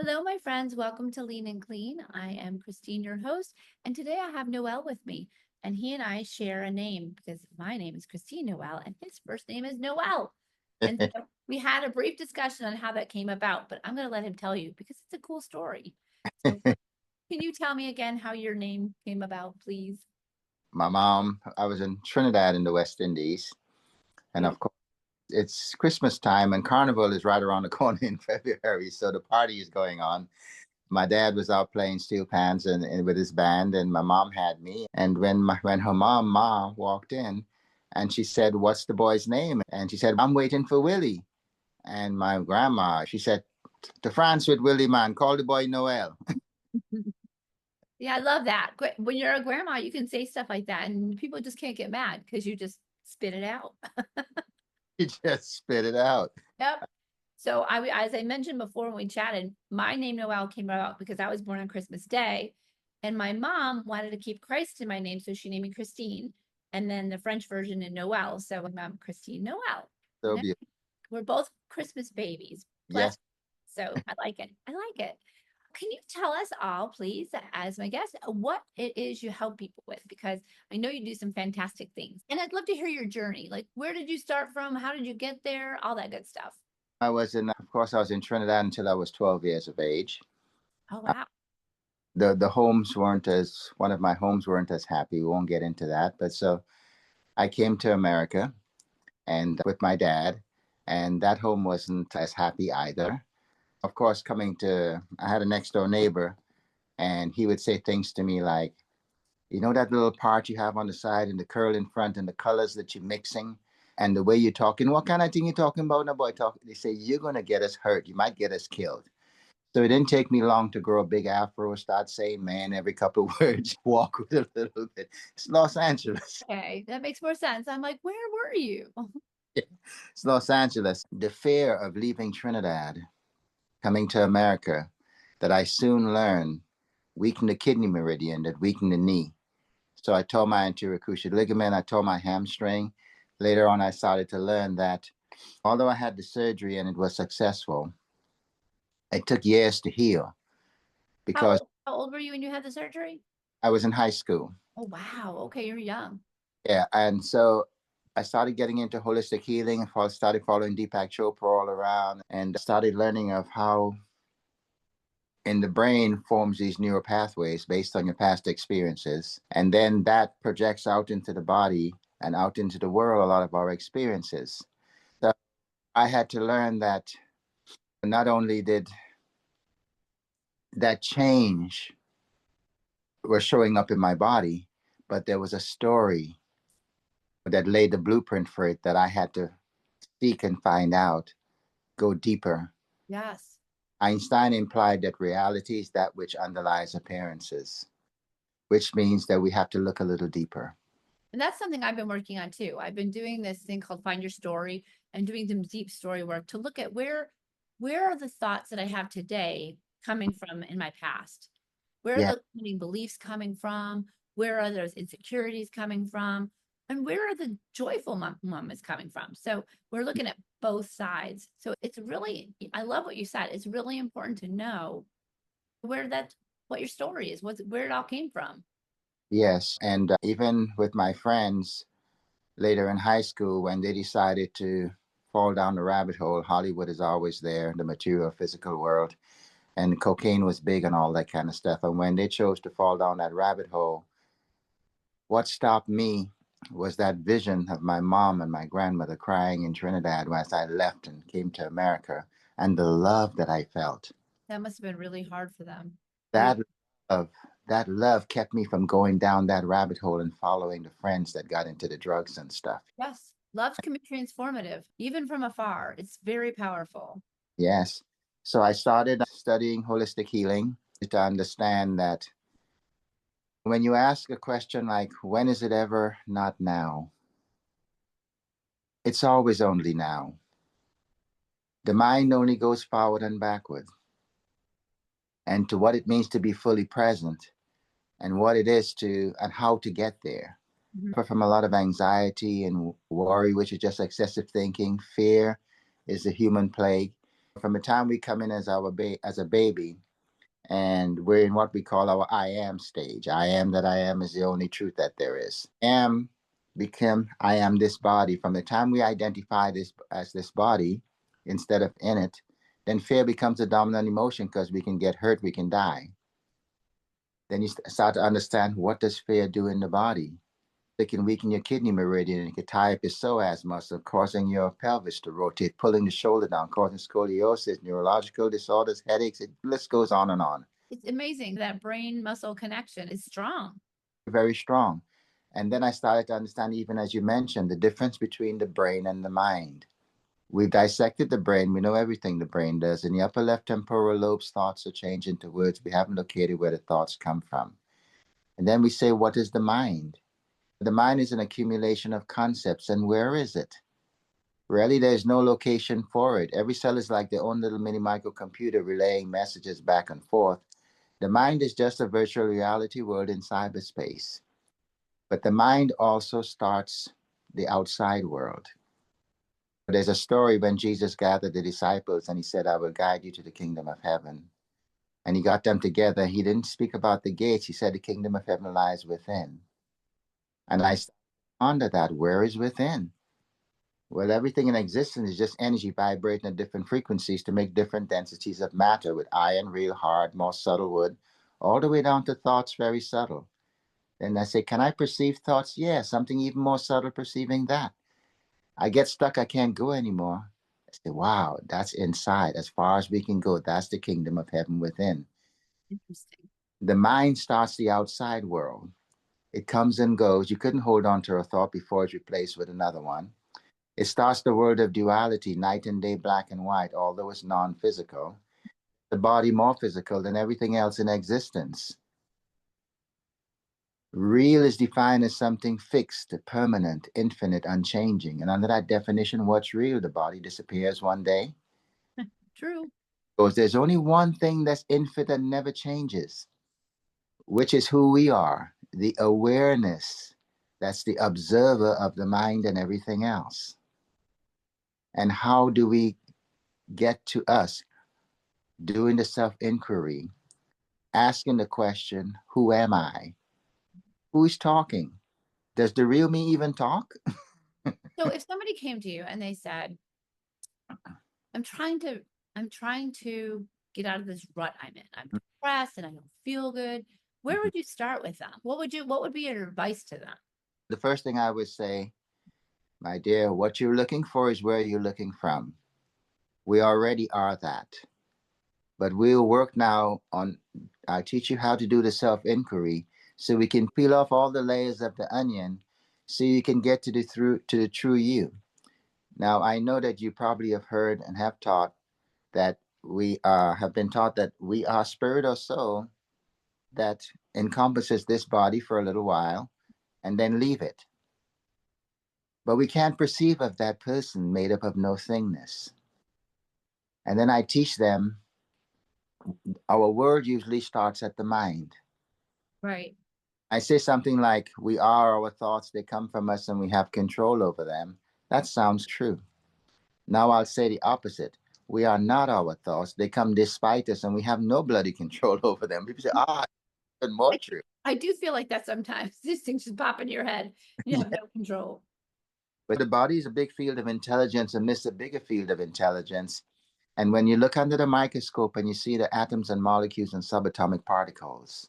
Hello, my friends. Welcome to Lean and Clean. I am Christine, your host, and today I have Noel with me, and he and I share a name because my name is Christine Noel, and his first name is Noel. And so we had a brief discussion on how that came about, but I'm going to let him tell you because it's a cool story. So, can you tell me again how your name came about, please? My mom, I was in Trinidad in the West Indies. And Beautiful. of course, it's Christmas time and Carnival is right around the corner in February. So the party is going on. My dad was out playing steel pans and with his band, and my mom had me. And when her mom, Ma, walked in and she said, "What's the boy's name?" And she said, "I'm waiting for Willie." And my grandma, she said, "To France with Willie, man. Call the boy Noel." Yeah, I love that. When you're a grandma, you can say stuff like that, and people just can't get mad because you just spit it out. He just spit it out. Yep. So as I mentioned before when we chatted, my name Noel came about because I was born on Christmas Day, and my mom wanted to keep Christ in my name, so she named me Christine, and then the French version in Noel. So I'm Christine Noel. You So know, beautiful. we're both Christmas babies. Bless. Yes. So I like it. I like it. Can you tell us all, please, as my guest, what it is you help people with? Because I know you do some fantastic things, and I'd love to hear your journey. Like, where did you start from? How did you get there? All that good stuff. Of course, I was in Trinidad until I was 12 years of age. Oh, wow. The homes weren't as one of my homes weren't as happy. We won't get into that. But so I came to America and with my dad, and that home wasn't as happy either. Of course, I had a next door neighbor, and he would say things to me like, you know, that little part you have on the side and the curl in front and the colors that you're mixing and the way you're talking, what kind of thing you talking about? No boy talk. They say, you're going to get us hurt. You might get us killed. So it didn't take me long to grow a big afro, start saying man every couple of words, walk with a little bit. It's Los Angeles. Okay, that makes more sense. I'm like, where were you? It's Los Angeles. The fear of leaving Trinidad, coming to America, that I soon learned weakened the kidney meridian, that weakened the knee. So I tore my anterior cruciate ligament, I tore my hamstring. Later on, I started to learn that although I had the surgery and it was successful, it took years to heal because How old were you when you had the surgery? I was in high school. Oh, wow. Okay, you're young. Yeah, and so I started getting into holistic healing. I started following Deepak Chopra all around, and started learning of how in the brain forms these neural pathways based on your past experiences, and then that projects out into the body and out into the world a lot of our experiences. So I had to learn that not only did that change was showing up in my body, but there was a story that laid the blueprint for it that I had to seek and find out, go deeper. Yes. Einstein implied that reality is that which underlies appearances, which means that we have to look a little deeper. And that's something I've been working on too. I've been doing this thing called Find Your Story and doing some deep story work to look at where are the thoughts that I have today coming from in my past? Where are Yeah, those limiting beliefs coming from? Where are those insecurities coming from? And where are the joyful moments coming from? So we're looking at both sides. So it's really, I love what you said. It's really important to know what your story is, where it all came from. yes. And even with my friends later in high school, when they decided to fall down the rabbit hole, Hollywood is always there, the material physical world, and cocaine was big and all that kind of stuff. And when they chose to fall down that rabbit hole, what stopped me was that vision of my mom and my grandmother crying in Trinidad as I left and came to America, and the love that I felt. That must have been really hard for them. That love, that love kept me from going down that rabbit hole and following the friends that got into the drugs and stuff. Yes, love can be transformative, even from afar. It's very powerful. Yes. So I started studying holistic healing to understand that when you ask a question like, when is it ever not now? It's always only now. The mind only goes forward and backward. And to what it means to be fully present and what it is to and how to get there. Mhm. But from a lot of anxiety and worry, which is just excessive thinking, fear is the human plague. From the time we come in as as a baby, and we're in what we call our I am stage. I am that I am is the only truth that there is. Am become I am this body. From the time we identify this as this body instead of in it, then fear becomes a dominant emotion because we can get hurt, we can die. Then you start to understand, what does fear do in the body? It can weaken your kidney meridian, and it can tie up your psoas muscle, causing your pelvis to rotate, pulling the shoulder down, causing scoliosis, neurological disorders, headaches. The list goes on and on. It's amazing that brain muscle connection is strong. Very strong. And then I started to understand, even as you mentioned, the difference between the brain and the mind. We've dissected the brain. We know everything the brain does. In the upper left temporal lobes, thoughts are changed into words. We haven't located where the thoughts come from. And then we say, what is the mind? The mind is an accumulation of concepts. And where is it? Really, there's no location for it. Every cell is like their own little mini microcomputer relaying messages back and forth. The mind is just a virtual reality world in cyberspace. But the mind also starts the outside world. There's a story when Jesus gathered the disciples and he said, I will guide you to the kingdom of heaven. And he got them together. He didn't speak about the gates. He said, the kingdom of heaven lies within. And I ponder that. Where is within? Well, everything in existence is just energy vibrating at different frequencies to make different densities of matter, with iron, real hard, more subtle wood, all the way down to thoughts, very subtle. Then I say, can I perceive thoughts? Yeah, something even more subtle perceiving that. I get stuck, I can't go anymore. I say, wow, that's inside. As far as we can go, that's the kingdom of heaven within. Interesting. The mind starts the outside world. It comes and goes. You couldn't hold on to a thought before it's replaced with another one. It starts the world of duality, night and day, black and white, although it's non physical. The body more physical than everything else in existence. Real is defined as something fixed, permanent, infinite, unchanging. And under that definition, what's real? The body disappears one day. True. Because there's only one thing that's infinite and never changes, which is who we are, the awareness. That's the observer of the mind and everything else. And how do we get to us? Doing the self inquiry, asking the question, who am I? Who's talking? Does the real me even talk? So if somebody came to you and they said, I'm trying to, I'm trying to get out of this rut I'm in. I'm depressed and I don't feel good. Where would you start with them? What would be your advice to them? The first thing I would say, my dear, what you're looking for is where you're looking from. We already are that. But we'll work now on, I teach you how to do the self inquiry so we can peel off all the layers of the onion so you can get to the true you. Now, I know that you probably have heard and have taught that we have been taught that we are spirit or soul that encompasses this body for a little while and then leave it. But we can't perceive of that person made up of no thingness. And then I teach them our world usually starts at the mind. Right. I say something like, we are our thoughts, they come from us, and we have control over them. That sounds true. Now I'll say the opposite. We are not our thoughts, they come despite us, and we have no bloody control over them. People say, even more I, true. I do feel like that sometimes. These things just pop into your head. You have no control. But the body is a big field of intelligence amidst a bigger field of intelligence. And when you look under the microscope and you see the atoms and molecules and subatomic particles,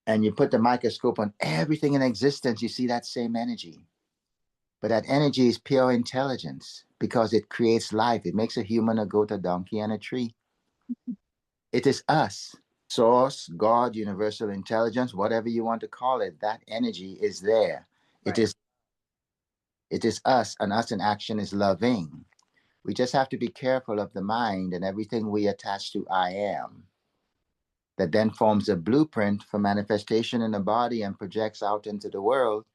and you put the microscope on everything in existence, you see that same energy. But that energy is pure intelligence because it creates life. It makes a human, a goat, a donkey, and a tree. It is us. Source, God, universal intelligence, whatever you want to call it, that energy is there. It Right. is it is us, and us in action is loving. We just have to be careful of the mind and everything we attach to I am. That then forms a blueprint for manifestation in the body and projects out into the world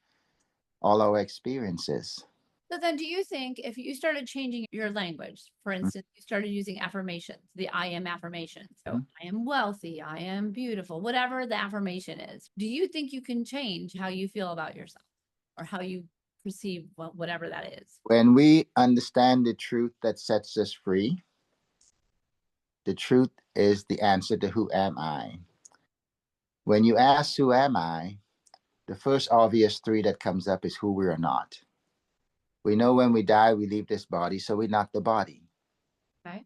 all our experiences. So then do you think if you started changing your language, for instance, you started using affirmations, the I am affirmation. So Mhm. I am wealthy, I am beautiful, whatever the affirmation is. Do you think you can change how you feel about yourself or how you perceive whatever that is. When we understand the truth that sets us free, the truth is the answer to who am I. When you ask who am I, the first obvious three that comes up is who we are not. We know when we die, we leave this body, so we're not the body. Okay.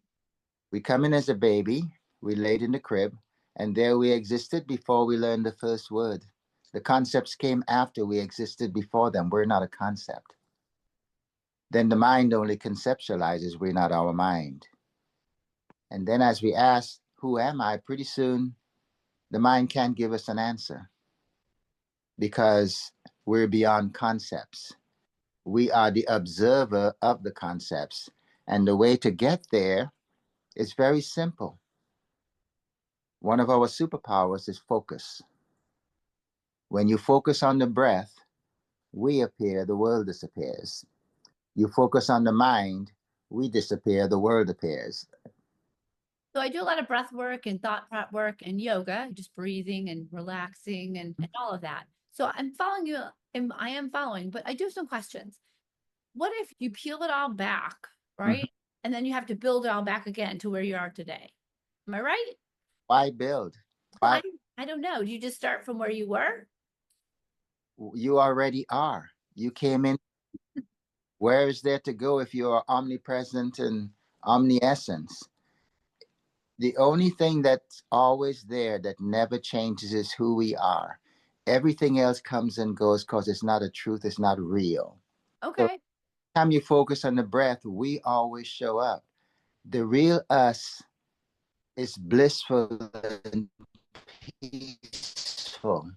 We come in as a baby, we laid in the crib, and there we existed before we learned the first word. The concepts came after we existed before them. We're not a concept. Then the mind only conceptualizes, we're not our mind. And then as we ask, who am I? Pretty soon, the mind can't give us an answer because we're beyond concepts. We are the observer of the concepts. And the way to get there is very simple. One of our superpowers is focus. When you focus on the breath, we appear, the world disappears. You focus on the mind, we disappear, the world appears. So I do a lot of breath work and thought work and yoga, just breathing and relaxing and all of that. So I'm following you and I am following, but I do have some questions. What if you peel it all back, Mhm. right? And then you have to build it all back again to where you are today. Am I right? Why build? Well, Why? I don't know. Do you just start from where you were? You already are. You came in. Where is there to go if you are omnipresent and omniscience? The only thing that's always there that never changes is who we are. Everything else comes and goes because it's not a truth, it's not real. So Okay. time you focus on the breath, we always show up. The real us is blissful and peaceful.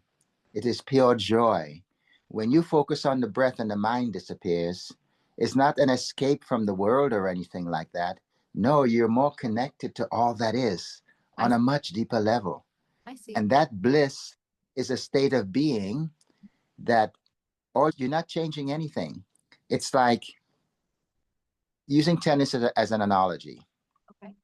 It is pure joy. When you focus on the breath and the mind disappears, it's not an escape from the world or anything like that. No, you're more connected to all that is I on a much deeper level. I see. And that bliss is a state of being that, or you're not changing anything. It's like using tennis as an analogy. Okay.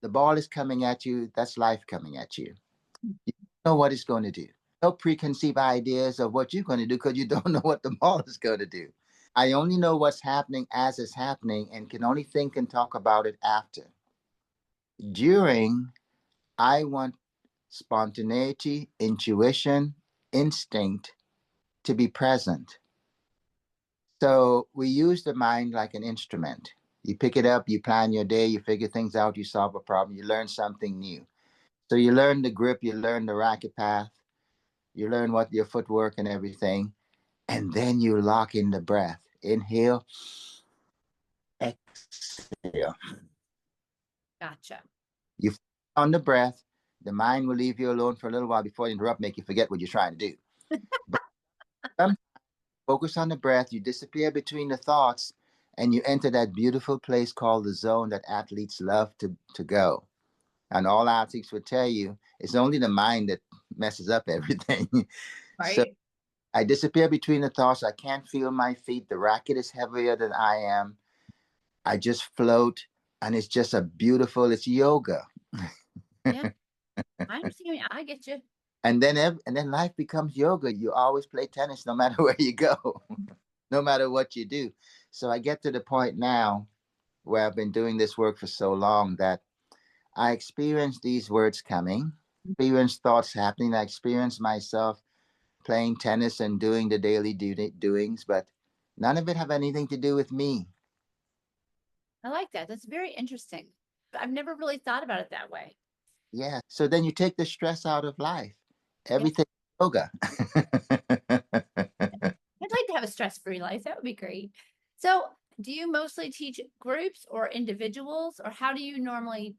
The ball is coming at you, that's life coming at you. You don't know what it's going to do. No preconceived ideas of what you're going to do because you don't know what the ball is going to do. I only know what's happening as it's happening and can only think and talk about it after. During, I want spontaneity, intuition, instinct to be present. So we use the mind like an instrument. You pick it up, you plan your day, you figure things out, you solve a problem, you learn something new. So you learn the grip, you learn the racket path, you learn what your footwork and everything, and then you lock in the breath. Inhale, exhale. Gotcha. You on the breath. The mind will leave you alone for a little while before you interrupt, make you forget what you're trying to do. But sometimes focus on the breath. You disappear between the thoughts, and you enter that beautiful place called the zone that athletes love to go. And all athletes would tell you it's only the mind that messes up everything. So Right. I disappear between the thoughts. I can't feel my feet. The racket is heavier than I am. I just float, and it's just a beautiful. It's yoga. Yeah. I understand. I get you. And then life becomes yoga. You always play tennis no matter where you go, no matter what you do. So I get to the point now where I've been doing this work for so long that I experience these words coming, experience thoughts happening. I experience myself playing tennis and doing the daily doings, but none of it have anything to do with me. I like that. That's very interesting. I've never really thought about it that way. Yeah. So then you take the stress out of life. Yeah. Everything yoga. I'd like to have a stress-free life. That would be great. So, do you mostly teach groups or individuals, or how do you normally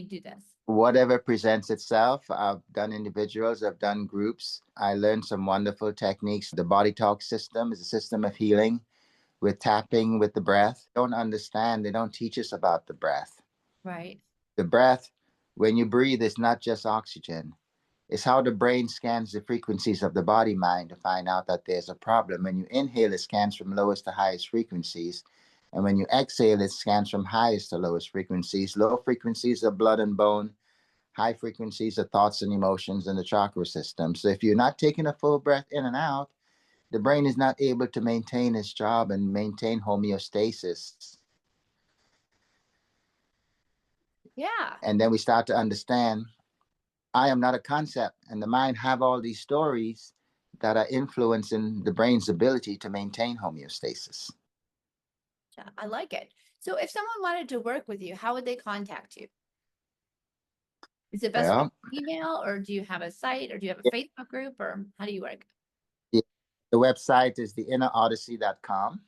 do this? Whatever presents itself. I've done individuals, I've done groups. I learned some wonderful techniques. The body talk system is a system of healing with tapping with the breath. Don't understand, they don't teach us about the breath. Right. The breath, when you breathe, is not just oxygen. It's how the brain scans the frequencies of the body mind to find out that there's a problem. When you inhale, it scans from lowest to highest frequencies. And when you exhale, it scans from highest to lowest frequencies. Low frequencies are blood and bone. High frequencies are thoughts and emotions in the chakra system. So if you're not taking a full breath in and out, the brain is not able to maintain its job and maintain homeostasis. Yeah. And then we start to understand I am not a concept, and the mind have all these stories that are influencing the brain's ability to maintain homeostasis. Yeah, I like it. So if someone wanted to work with you, how would they contact you? Is it best Well, email, or do you have a site, or do you have a yeah, Facebook group, or how do you work? the website is theinnerodyssey.com.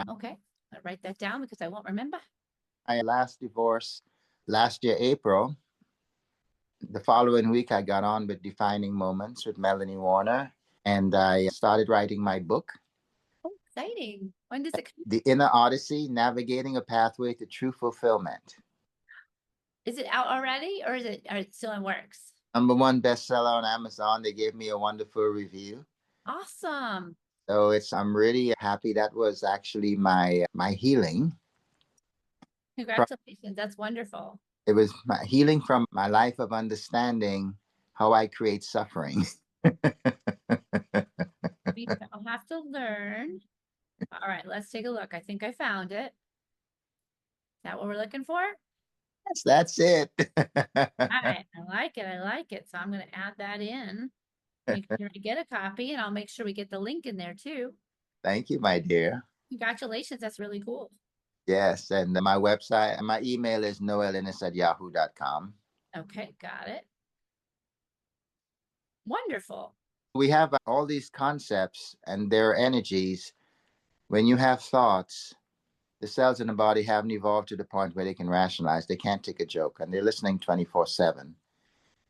Okay. I'll write that down because I won't remember. My last divorce last year, April. The following week, I got on with Defining Moments with Melanie Warner, and I started writing my book, Oh, exciting. When does it come? The Inner Odyssey, Navigating a Pathway to True Fulfillment. Is it out already, or are it still in works? #1 bestseller on Amazon. They gave me a wonderful review. Awesome. So I'm really happy. That was actually my healing. Congratulations. That's wonderful. It was my healing from my life of understanding how I create suffering. I'll have to learn. All right, let's take a look. I think I found it. Is that what we're looking for? Yes, that's it. All right, I like it. I like it. So I'm going to add that in. Make sure I get a copy, and I'll make sure we get the link in there too. Thank you, my dear. Congratulations. That's really cool. Yes, and my website, my email is noelinnes@yahoo.com. Okay, got it. Wonderful. We have all these concepts and their energies. When you have thoughts, the cells in the body haven't evolved to the point where they can rationalize. They can't take a joke, and they're listening 24/7.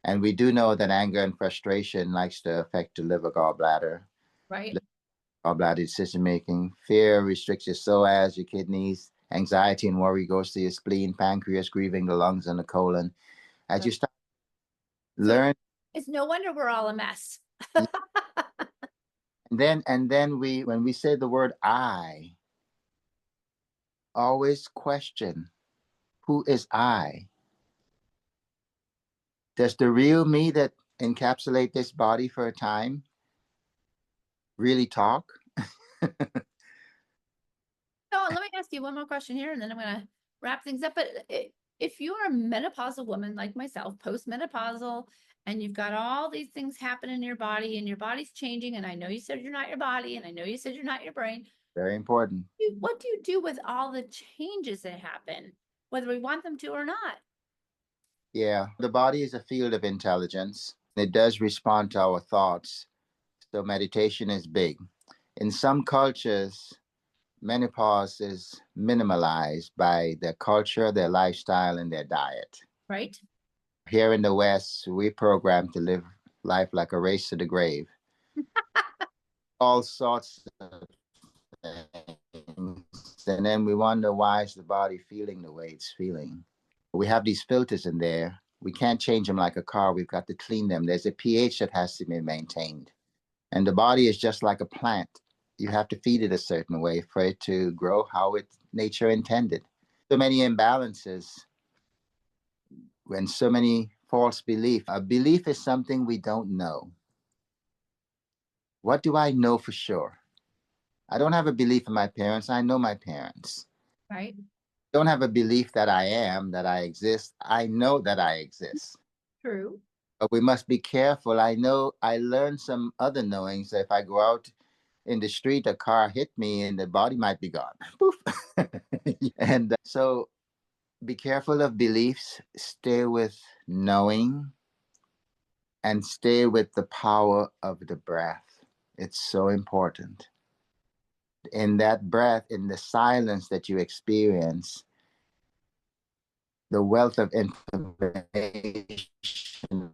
And we do know that anger and frustration likes to affect the liver, gallbladder, Right. gallbladder decision making. Fear restricts your psoas, your kidneys. Anxiety and worry goes to your spleen, pancreas, grieving the lungs and the colon. As you start So learn, it's no wonder we're all a mess. and then when we say the word I, always question, who is I? Does the real me that encapsulate this body for a time really talk? So let me ask you one more question here, and then I'm going to wrap things up. But if you're a menopausal woman like myself, postmenopausal, and you've got all these things happening in your body, and your body's changing, and I know you said you're not your body, and I know you said you're not your brain. Very important. What do you do with all the changes that happen, whether we want them to or not? Yeah, the body is a field of intelligence. It does respond to our thoughts. So meditation is big. In some cultures, menopause is minimalized by their culture, their lifestyle, and their diet. Right? Here in the West, we program to live life like a race to the grave. All sorts of things. And then we wonder why is the body feeling the way it's feeling. We have these filters in there. We can't change them like a car. We've got to clean them. There's a pH that has to be maintained. And the body is just like a plant. You have to feed it a certain way for it to grow how nature intended. So many imbalances and so many false beliefs. A belief is something we don't know. What do I know for sure? I don't have a belief in my parents. I know my parents. Right? I don't have a belief that I am, that I exist. I know that I exist. True. But we must be careful. I know I learned some other knowings that if I go out in the street, a car hit me and the body might be gone. Poof. And so be careful of beliefs, stay with knowing, and stay with the power of the breath. It's so important. In that breath, in the silence that you experience, the wealth of information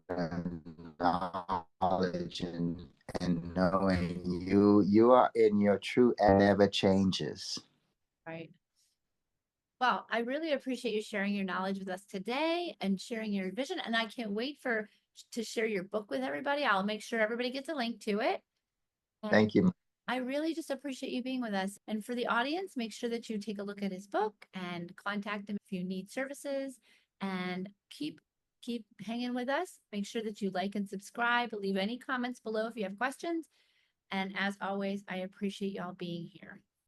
and knowledge and knowing you are in your true and never changes. Right. Well, I really appreciate you sharing your knowledge with us today and sharing your vision. And I can't wait to share your book with everybody. I'll make sure everybody gets a link to it. And Thank you. I really just appreciate you being with us. And for the audience, make sure that you take a look at his book and contact him if you need services, and keep hanging with us. Make sure that you like and subscribe. Leave any comments below if you have questions. And as always, I appreciate y'all being here.